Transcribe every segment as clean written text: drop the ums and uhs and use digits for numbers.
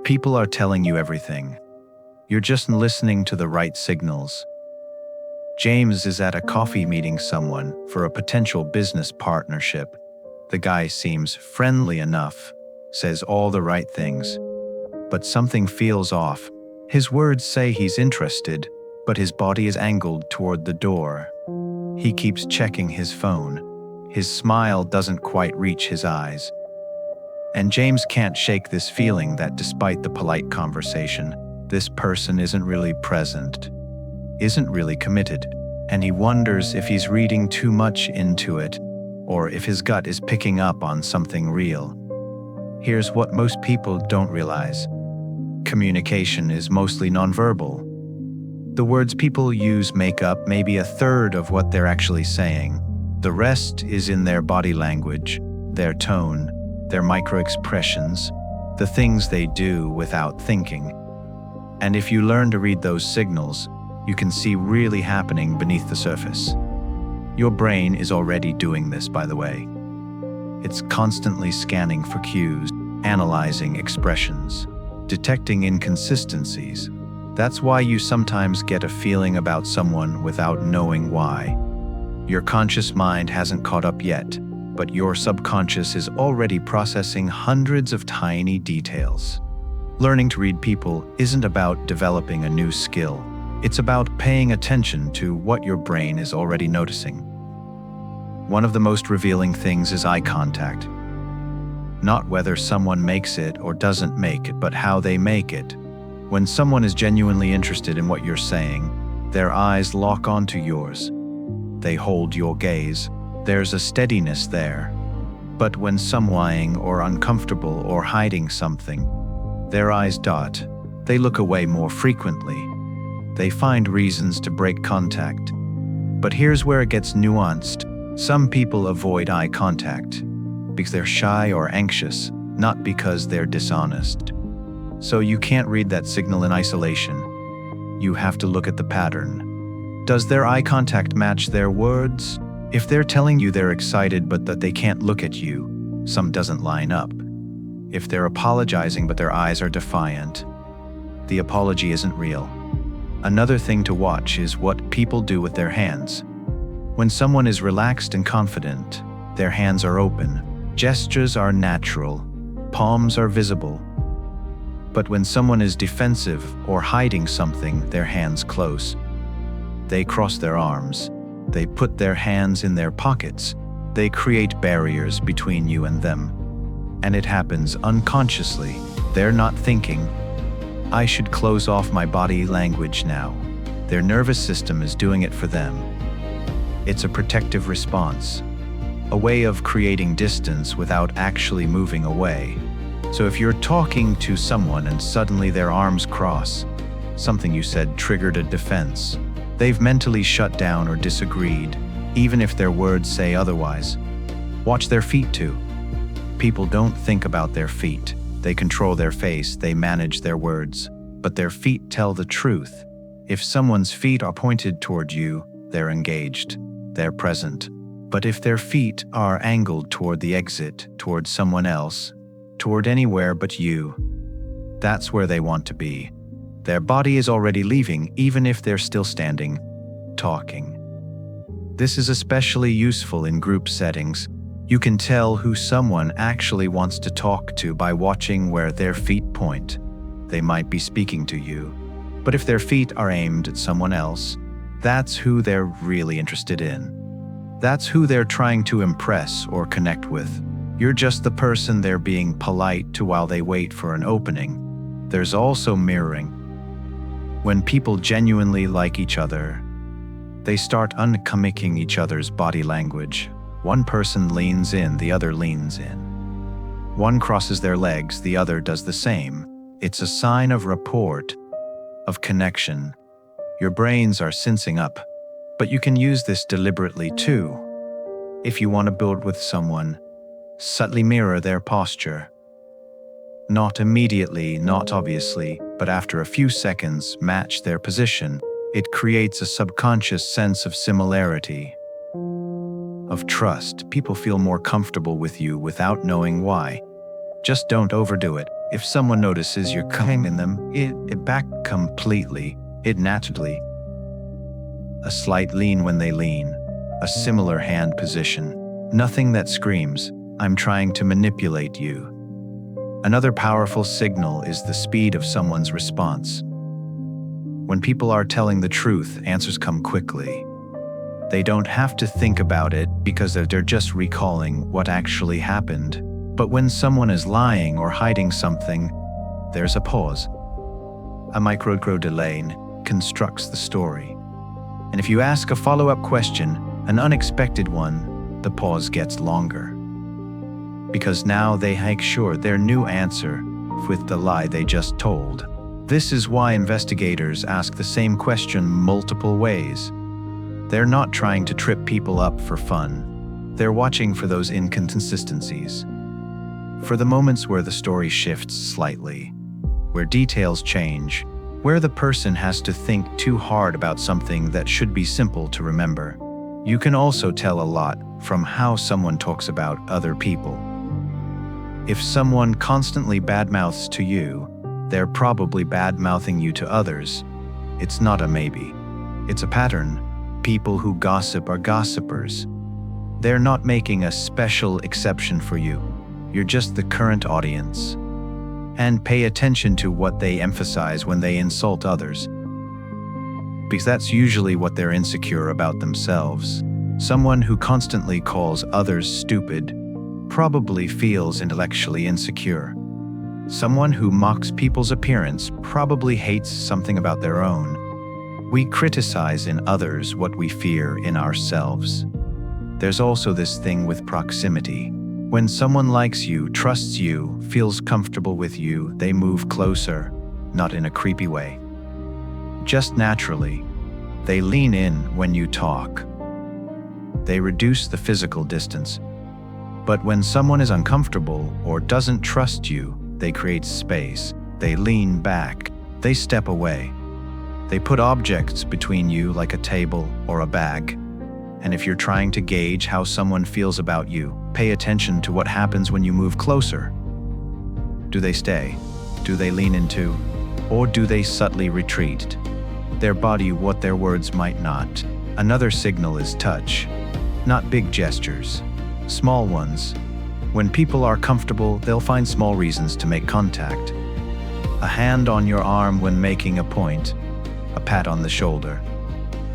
People are telling you everything. You're just listening to the right signals. James is at a coffee meeting someone for a potential business partnership. The guy seems friendly enough, says all the right things. But something feels off. His words say he's interested, but his body is angled toward the door. He keeps checking his phone. His smile doesn't quite reach his eyes. And James can't shake this feeling that despite the polite conversation, this person isn't really present, isn't really committed, and he wonders if he's reading too much into it, or if his gut is picking up on something real. Here's what most people don't realize. Communication is mostly nonverbal. The words people use make up maybe a third of what they're actually saying. The rest is in their body language, their tone, their micro-expressions, the things they do without thinking. And if you learn to read those signals, you can see really happening beneath the surface. Your brain is already doing this, by the way. It's constantly scanning for cues, analyzing expressions, detecting inconsistencies. That's why you sometimes get a feeling about someone without knowing why. Your conscious mind hasn't caught up yet, but your subconscious is already processing hundreds of tiny details. Learning to read people isn't about developing a new skill. It's about paying attention to what your brain is already noticing. One of the most revealing things is eye contact. Not whether someone makes it or doesn't make it, but how they make it. When someone is genuinely interested in what you're saying, their eyes lock onto yours. They hold your gaze. There's a steadiness there. But when someone or uncomfortable or hiding something, their eyes dot. They look away more frequently. They find reasons to break contact. But here's where it gets nuanced. Some people avoid eye contact because they're shy or anxious, not because they're dishonest. So you can't read that signal in isolation. You have to look at the pattern. Does their eye contact match their words? If they're telling you they're excited but that they can't look at you, some doesn't line up. If they're apologizing but their eyes are defiant, the apology isn't real. Another thing to watch is what people do with their hands. When someone is relaxed and confident, their hands are open, gestures are natural, palms are visible. But when someone is defensive or hiding something, their hands close. They cross their arms. They put their hands in their pockets. They create barriers between you and them. And it happens unconsciously. They're not thinking, I should close off my body language now. Their nervous system is doing it for them. It's a protective response, a way of creating distance without actually moving away. So if you're talking to someone and suddenly their arms cross, something you said triggered a defense. They've mentally shut down or disagreed, even if their words say otherwise. Watch their feet too. People don't think about their feet. They control their face, they manage their words. But their feet tell the truth. If someone's feet are pointed toward you, they're engaged, they're present. But if their feet are angled toward the exit, toward someone else, toward anywhere but you, that's where they want to be. Their body is already leaving, even if they're still standing, talking. This is especially useful in group settings. You can tell who someone actually wants to talk to by watching where their feet point. They might be speaking to you, but if their feet are aimed at someone else, that's who they're really interested in. That's who they're trying to impress or connect with. You're just the person they're being polite to while they wait for an opening. There's also mirroring. When people genuinely like each other, they start uncommitting each other's body language. One person leans in, the other leans in. One crosses their legs, the other does the same. It's a sign of rapport, of connection. Your brains are sensing up, but you can use this deliberately too. If you want to build with someone, subtly mirror their posture. Not immediately, not obviously, but after a few seconds, match their position. It creates a subconscious sense of similarity, of trust. People feel more comfortable with you without knowing why. Just don't overdo it. If someone notices you're cutting in them, it back completely, it naturally. A slight lean when they lean, a similar hand position. Nothing that screams, "I'm trying to manipulate you." Another powerful signal is the speed of someone's response. When people are telling the truth, answers come quickly. They don't have to think about it because they're just recalling what actually happened. But when someone is lying or hiding something, there's a pause. A micro delay constructs the story. And if you ask a follow-up question, an unexpected one, the pause gets longer. Because now they make sure their new answer with the lie they just told. This is why investigators ask the same question multiple ways. They're not trying to trip people up for fun. They're watching for those inconsistencies. For the moments where the story shifts slightly, where details change, where the person has to think too hard about something that should be simple to remember. You can also tell a lot from how someone talks about other people. If someone constantly badmouths to you, they're probably badmouthing you to others. It's not a maybe. It's a pattern. People who gossip are gossipers. They're not making a special exception for you. You're just the current audience. And pay attention to what they emphasize when they insult others. Because that's usually what they're insecure about themselves. Someone who constantly calls others stupid probably feels intellectually insecure. Someone who mocks people's appearance probably hates something about their own. We criticize in others what we fear in ourselves. There's also this thing with proximity. When someone likes you, trusts you, feels comfortable with you, they move closer, not in a creepy way. Just naturally. They lean in when you talk. They reduce the physical distance. But when someone is uncomfortable or doesn't trust you, they create space. They lean back. They step away. They put objects between you like a table or a bag. And if you're trying to gauge how someone feels about you, pay attention to what happens when you move closer. Do they stay? Do they lean into? Or do they subtly retreat? Their body what their words might not. Another signal is touch. Not big gestures. Small ones. When people are comfortable, they'll find small reasons to make contact. A hand on your arm when making a point. A pat on the shoulder.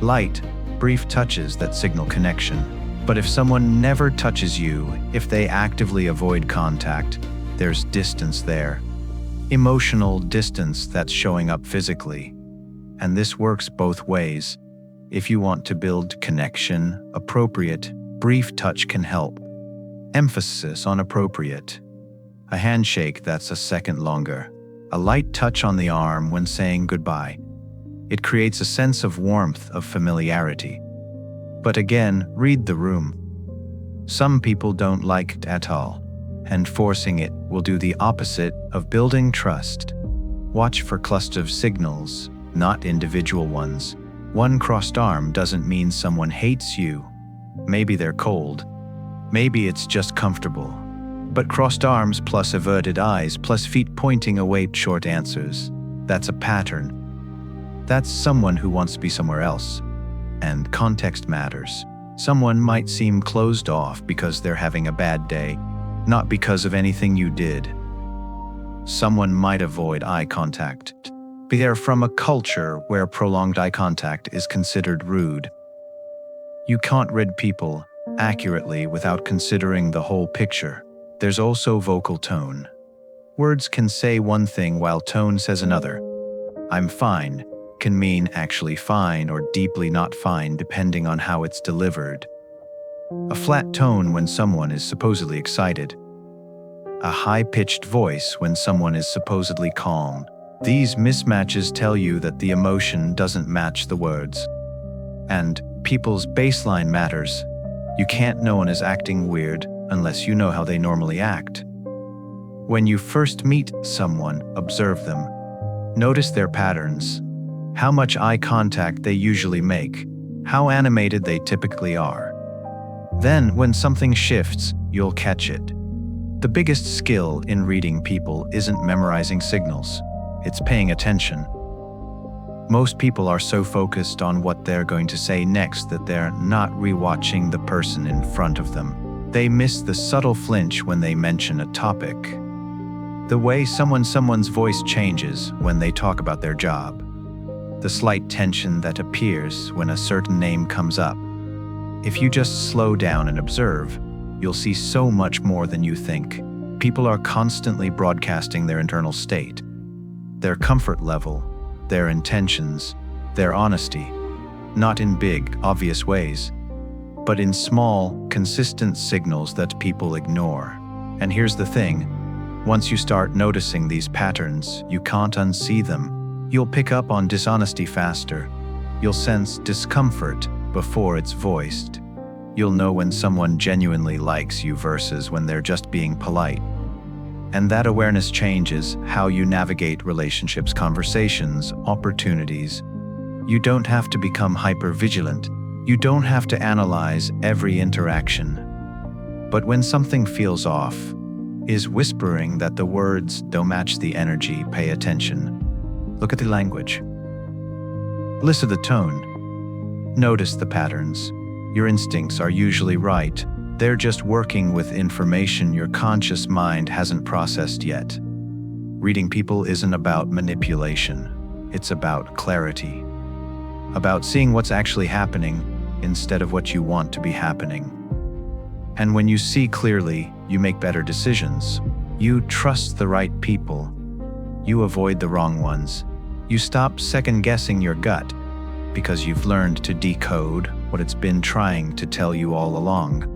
Light, brief touches that signal connection. But if someone never touches you, if they actively avoid contact, there's distance there. Emotional distance that's showing up physically. And this works both ways. If you want to build connection, appropriate, brief touch can help. Emphasis on appropriate. A handshake that's a second longer. A light touch on the arm when saying goodbye. It creates a sense of warmth, of familiarity. But again, read the room. Some people don't like it at all, and forcing it will do the opposite of building trust. Watch for cluster of signals, not individual ones. One crossed arm doesn't mean someone hates you. Maybe they're cold. Maybe it's just comfortable. But crossed arms plus averted eyes plus feet pointing away, short answers. That's a pattern. That's someone who wants to be somewhere else. And context matters. Someone might seem closed off because they're having a bad day, not because of anything you did. Someone might avoid eye contact. They're from a culture where prolonged eye contact is considered rude. You can't read people accurately without considering the whole picture. There's also vocal tone. Words can say one thing while tone says another. I'm fine can mean actually fine or deeply not fine depending on how it's delivered. A flat tone when someone is supposedly excited. A high-pitched voice when someone is supposedly calm. These mismatches tell you that the emotion doesn't match the words. And people's baseline matters. You can't know one is acting weird unless you know how they normally act. When you first meet someone, observe them. Notice their patterns. How much eye contact they usually make. How animated they typically are. Then, when something shifts, you'll catch it. The biggest skill in reading people isn't memorizing signals, it's paying attention. Most people are so focused on what they're going to say next that they're not rewatching the person in front of them. They miss the subtle flinch when they mention a topic. The way someone's voice changes when they talk about their job. The slight tension that appears when a certain name comes up. If you just slow down and observe, you'll see so much more than you think. People are constantly broadcasting their internal state, their comfort level, their intentions, their honesty, not in big, obvious ways, but in small, consistent signals that people ignore. And here's the thing, once you start noticing these patterns, you can't unsee them. You'll pick up on dishonesty faster. You'll sense discomfort before it's voiced. You'll know when someone genuinely likes you versus when they're just being polite. And that awareness changes how you navigate relationships, conversations, opportunities. You don't have to become hyper-vigilant. You don't have to analyze every interaction. But when something feels off, is whispering that the words don't match the energy, pay attention. Look at the language. Listen to the tone. Notice the patterns. Your instincts are usually right. They're just working with information your conscious mind hasn't processed yet. Reading people isn't about manipulation. It's about clarity. About seeing what's actually happening instead of what you want to be happening. And when you see clearly, you make better decisions. You trust the right people. You avoid the wrong ones. You stop second-guessing your gut because you've learned to decode what it's been trying to tell you all along.